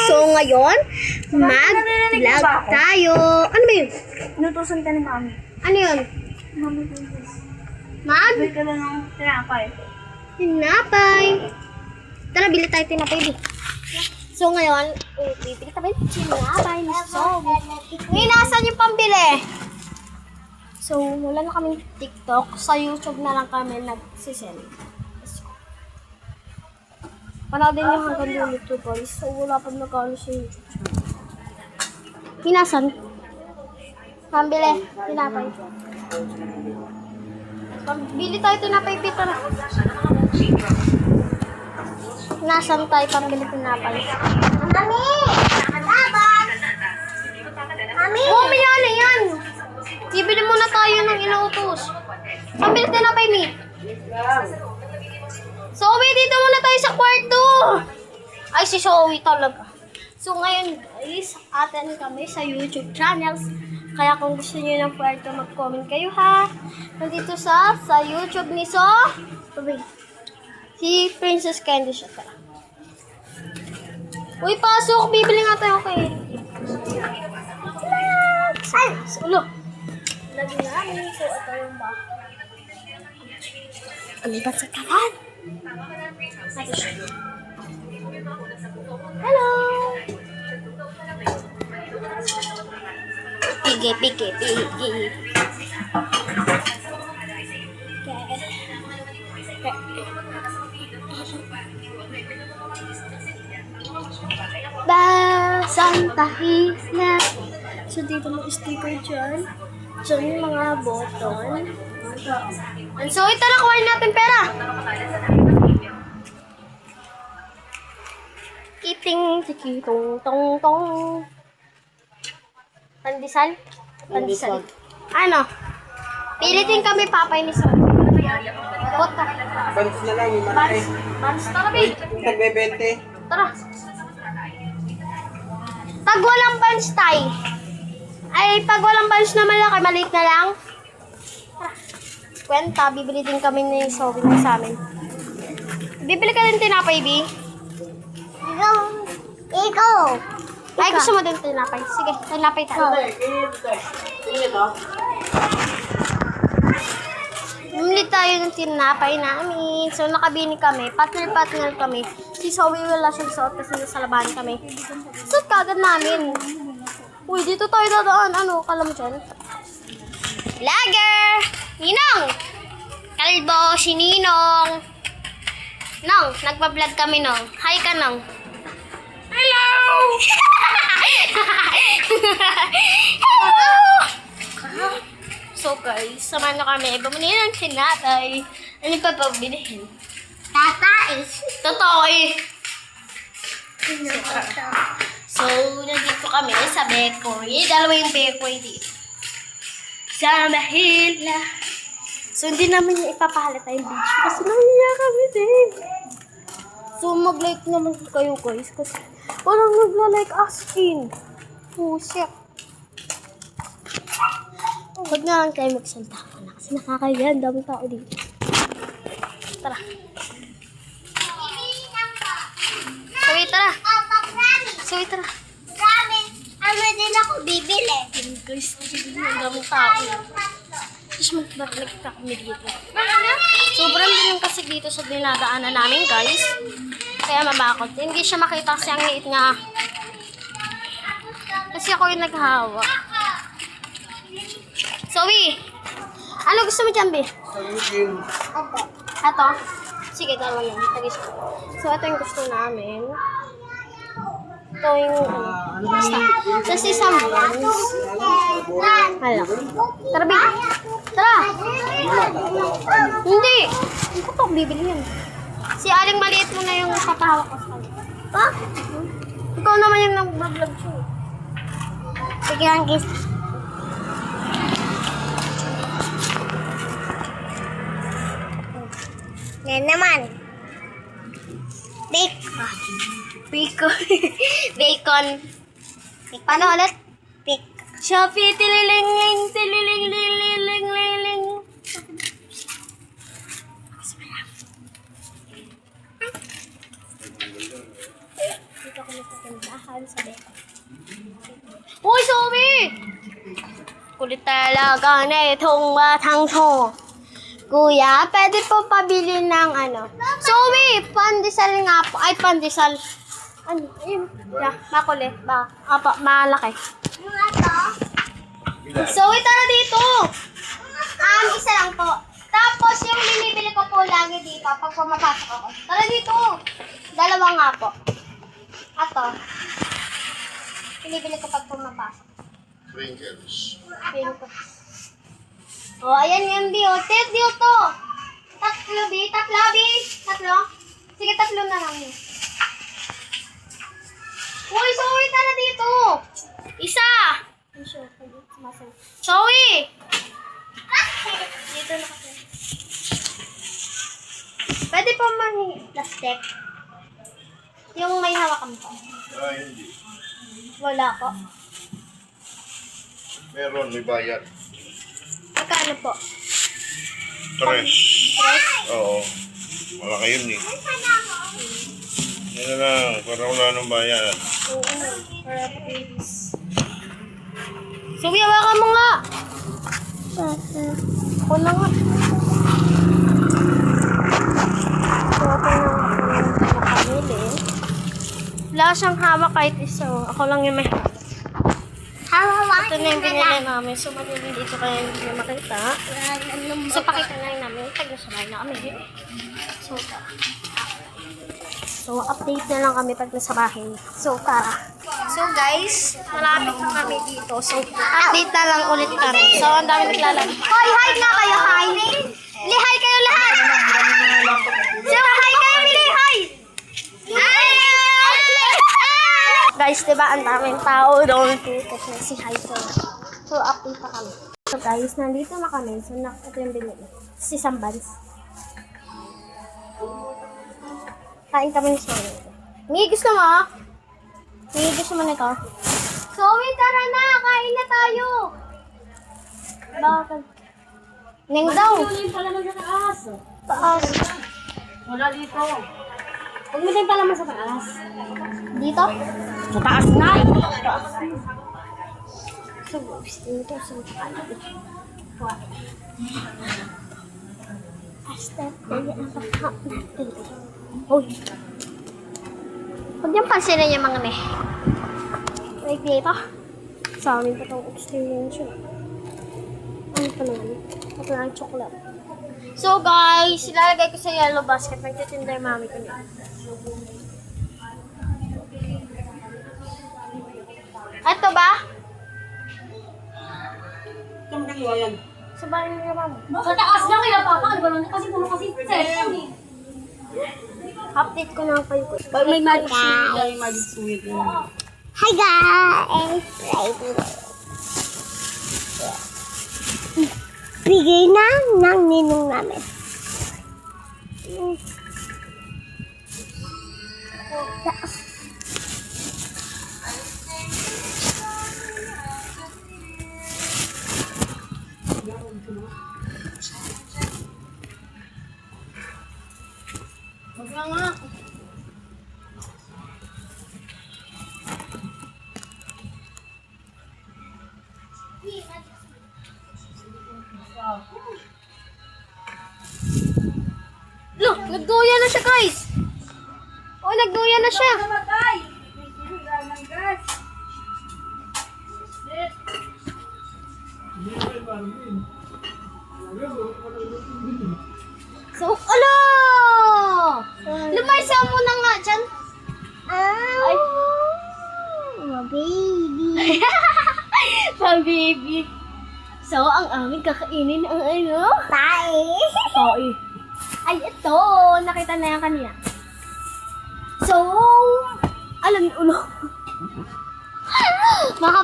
So, ngayon, mag-vlog tayo. Ano ba yun? Inutusan ka ni Mami. Ano yun? Mami, please. Mag? Bili ka lang ng tinapay. Tinapay. Tara, bili tayo tinapay, di. So, ngayon, bibili kami ng tinapay ni Zoe. Ngayon, nasan yung pambili? So, wala na kami TikTok. Sa YouTube na lang kami nagsisend. Panoodin nyo hanggang dulo to, guys. So, wala pa nag-ano sa YouTube. Hinasan? Pambili. Tinapay. Bili tayo tinapay, Peter. Nasan tayo pambili tinapay? Mami! Tabang! Mami! Oo, may yan, yan. Bibili muna tayo ng inuutos. Pambili tinapay, Mi. Zoe, dito muna tayo sa kwarto. Ay, si Zoe talaga. So, ngayon, guys, attend kami sa YouTube channels. Kaya kung gusto niyo ng kwarto, mag-comment kayo, ha. Nandito sa YouTube ni si Princess Candy siya. Uy, pasok. Bibili nga tayo kay. Ay! Ulo. Lagi namin. So, ito yung ba? Alibat sa kalan. Hello! Pigi. Santa Hila. So, dito mo sticker dyan. Diyan yung mga button. So, ito na, kuhain natin pera. Iting, tiki, tong, tong, tong. Pandesal? Pandesal. Ano? Pilitin kami, papay ni Sol. Bota. Bans na lang, yung malaki. Bans, tara, babe. Nagbebente. Tara. Pag walang bans, tay. Ay, pag walang bans na malaki, maliit na lang. Tara. Kwenta, bibili din kami ni Zoe na sa amin. Bibili ka din tinapay, B? Ikaw. Ay, gusto mo din tinapay. Sige, tinapay tayo. Bumili tayo ng tinapay namin. So, nakabini kami. Partner kami. Si Zoe wala siyang suot kasi nasa labahan kami. Suot kagad namin. Uy, dito tayo dadaan. Ano, kala mo dyan? Lager! Ninong! Kalbo, si Ninong. Nong, nagpa-vlog kami, Nong. Hi ka, Nong. Hello! Hello! So guys, samahan na kami. Bumili ng tinapay. Ano pa pabilihin? Tatay. Totoo eh. So, nandito kami sa bakery. Dalawa yung bakery dito. Sa Mahila. So, hindi namin yung ipapahalit tayong video kasi nahiya kami din. So, mag-like naman kayo guys kasi walang nagla-like askin. Oh, shit. Huwag nga lang kayo magsalita ko na kasi nakakaya. Ang daming tao dito. Tara. Sawi, tara. Ano din ako bibili? Guys, ang daming tao. Tapos mag-vlog ka kami dito. Sobrang din kasi dito sa dinadaanan namin, guys. Kaya mabakot. Hindi siya makita kasi ang liit nga. Kasi ako yung naghawa. Zoe! Ano gusto mo dyan, Be? Ito? Sige, dalawa lang. So, ito yung gusto namin. Ito yung basta. Tapos isang buns. Hala. Tara, Be. Tara! Hindi! Hindi ko pa bibili yan. Si Aling maliit mo na yung papahawak ko sa kanya. Ha? Ikaw naman yung nag-vlog siya. Sige lang, guys. Yan naman. Bacon. Bacon. Paano ulit? Shopee, tililingling, tililingling. Dito ko na sa tindahan. Kain sa beko. Uy, Zoe! Kulit talaga na itong batang to. Kuya, pwede po pabili ng ano. Zoe, pandesal nga po. Ay, pandesal. Ano? Ayun. Yeah, makulit. Malaki. Mga to? Zoe, tara dito. Isa lang po. Tapos yung binibili ko po lagi dito pag pumapasok ako. Tara dito. Dalawa nga po. Ato. Binibili ko pag pumapasok. Sprinkles. Pink. Oh, ayan yan, Bi. Oh, tet, dito. Tatlo, Bi. Tatlo. Sige, tatlo na lang yun. Uy, Zoe, tara dito. Isa. Zoe! Dito na kasi. Pwede po mangingi plastic. Yung may hawakan po. Ay, hindi. Wala po. Meron, may bayad. Magkano po? 3. Oo. Malaki yun eh. Yan na lang, para wala nang bayad. Oo. Para please. Zoe, hawakan mo nga. Ako na nga. So, ako na nakabili. Wala siyang hawak kahit isa. Ako lang yung may hawak. Ito na yung binili namin. So, malilim dito kaya hindi na makita. So, pakita na rin namin. Tag-nasabay na kami. So, update na lang kami pag nasa bahay. So, tara. So, guys, malapit na kami dito. So, update na lang ulit kami. So, ang dami naglalaro. Hoy, hi na kayo, hi! Hi kayo lahat! So, hi kayo, Mili, hi! Hi! Guys, diba, ang daming tao doon dito. Si hi ko. So, update pa kami. So, guys, nandito na kami. So, ito yung binili. Si Sambans. Kain kami ni Zoe. May gusto mo? May gusto mo na ikaw? Zoe, tara na! Kain na tayo! Bakit? Neng daw. Taas. Wala dito. Huwag mo din pala sa taas. Dito? Sa taas na! So, dito. So, step. Kaya ang pagkakap natin. Uy. Huwag niyang pansinin yung mga meh. Like dito. Sa amin pa itong experience yun. Ano pa naman? Ito na ang chocolate. So guys, ilalagay ko sa yellow basket. Magtitinda yung mami ko niya. Ito ba? Ito magkagawa yan. Sa bahay niya mami. Sa taas na kaya papa. Kasi puno kasi session eh. Update ko na kayo. Pag may magic sweet, may magic sweet. Hi guys! Bigay na ng ninong namin. Huwag na nga. Look, nagduya na siya, guys. Oh, nagduya na siya. So, ala! Lumaysa mo na nga dyan. Ay. Baby. Pa-baby. So, ang aming kakainin ang ano? Tae. Tae. Ay, ito. Nakita na yan kanina. So, alam niyo, ulo. Mga